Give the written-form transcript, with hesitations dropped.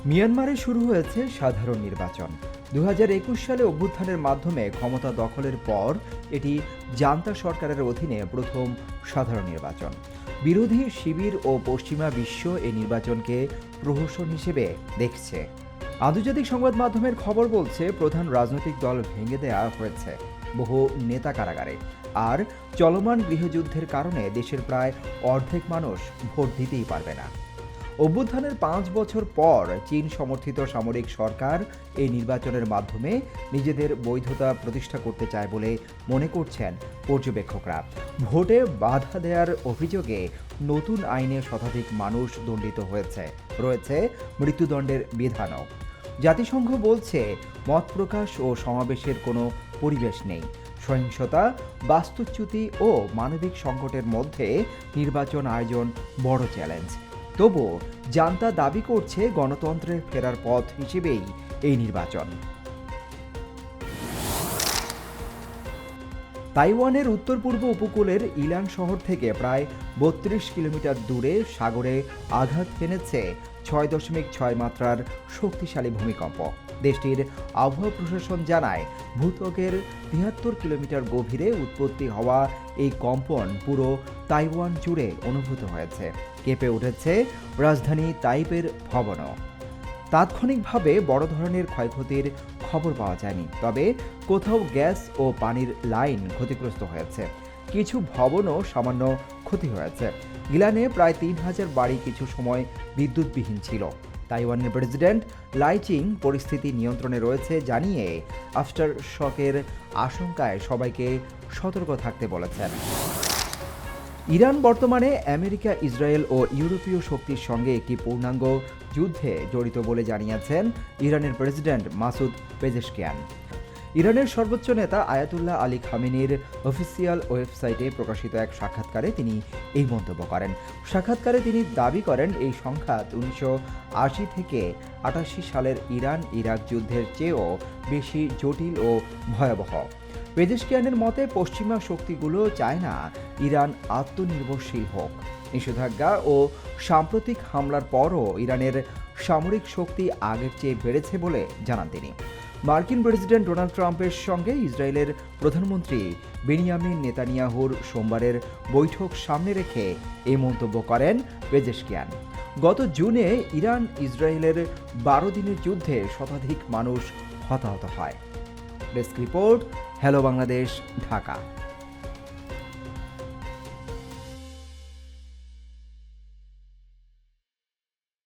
মিয়ানমারে শুরু হয়েছে সাধারণ নির্বাচন। ২০২১ সালে অভ্যুত্থানের মাধ্যমে ক্ষমতা দখলের পর এটি জান্তা সরকারের অধীনে প্রথম সাধারণ নির্বাচন। বিরোধী শিবির ও পশ্চিমা বিশ্ব এই নির্বাচনকে প্রহসন হিসেবে দেখছে। আন্তর্জাতিক সংবাদ মাধ্যমের খবর বলছে, প্রধান রাজনৈতিক দল ভেঙে দেওয়া হয়েছে, বহু নেতা কারাগারে, আর চলমান গৃহযুদ্ধের কারণে দেশের প্রায় অর্ধেক মানুষ ভোট দিতেই পারবে না। অভ্যুত্থানের ৫ বছর পর চীন সমর্থিত সামরিক সরকার এই নির্বাচনের মাধ্যমে নিজেদের বৈধতা প্রতিষ্ঠা করতে চায় বলে মনে করছেন পর্যবেক্ষকরা। ভোটে বাধা দেওয়ার অভিযোগে নতুন আইনে শতাধিক মানুষ দণ্ডিত রয়েছে মৃত্যুদণ্ডের বিধানও। জাতিসংঘ বলছে, মত প্রকাশ ও সমাবেশের কোনো পরিবেশ নেই। সহিংসতা, বাস্তুচ্যুতি ও মানবিক সংকটের মধ্যে নির্বাচন আয়োজন বড় চ্যালেঞ্জ। তবুও জান্তা দাবি করছে, গণতন্ত্রের ফেরার পথ হিসেবেই এই নির্বাচন। তাইওয়ানের উত্তর পূর্ব উপকূলের ইলান শহর থেকে প্রায় ৩২ কিলোমিটার দূরে সাগরে আঘাত হেনেছে ৬.৬ মাত্রার শক্তিশালী ভূমিকম্প। দেশটির আবহাওয়া প্রশাসন জানায়, ভূত্বকের ৭৩ কিলোমিটার গভীরে উৎপত্তি হওয়া এই কম্পন পুরো তাইওয়ান জুড়ে অনুভূত হয়েছে। কেঁপে উঠেছে রাজধানী তাইপের ভবনও। তাৎক্ষণিকভাবে বড় ধরনের ক্ষয়ক্ষতির খবর পাওয়া যায়নি, তবে কোথাও গ্যাস ও পানির লাইন ক্ষতিগ্রস্ত হয়েছে। কিছু ভবনও সামান্য ক্ষতি হয়েছে। ইলানে প্রায় ৩,০০০ বাড়ি কিছু সময় বিদ্যুৎবিহীন ছিল। তাইওয়ানের প্রেসিডেন্ট লাই চিং পরিস্থিতি নিয়ন্ত্রণে রয়েছে জানিয়ে আফটার শকের আশঙ্কায় সবাইকে সতর্ক থাকতে বলেছেন। ইরান বর্তমানে আমেরিকা, ইসরায়েল ও ইউরোপীয় শক্তির সঙ্গে একটি পূর্ণাঙ্গ যুদ্ধে জড়িত বলে জানিয়েছেন ইরানের প্রেসিডেন্ট মাসুদ পেজেশকিয়ান। ইরানের সর্বোচ্চ নেতা আয়াতুল্লাহ আলী খামেনির অফিসিয়াল ওয়েবসাইটে প্রকাশিত এক সাক্ষাৎকারে তিনি এই মন্তব্য করেন। সাক্ষাৎকারে তিনি দাবি করেন, এই সংঘাত ১৯৮০ থেকে ৮৮ সালের ইরান ইরাক যুদ্ধের চেয়েও বেশি জটিল ও ভয়াবহ। পেজেশকিয়ানের মতে, পশ্চিমা শক্তিগুলো চায় না ইরান আত্মনির্ভরশীল হোক। নিষেধাজ্ঞা ও সাম্প্রতিক হামলার পরও ইরানের সামরিক শক্তি আগের চেয়ে বেড়েছে বলে জানান তিনি। মার্কিন প্রেসিডেন্ট ডোনাল্ড ট্রাম্পের সঙ্গে ইসরায়েলের প্রধানমন্ত্রী বেনিয়ামিন নেতানিয়াহুর সোমবারের বৈঠক সামনে রেখে এই মন্তব্য করেন পেজেশকিয়ান। গত জুনে ইরান ইসরায়েলের ১২ দিনের যুদ্ধে শতাধিক মানুষ হতাহত হয়। Desk report, hello Bangladesh, Dhaka.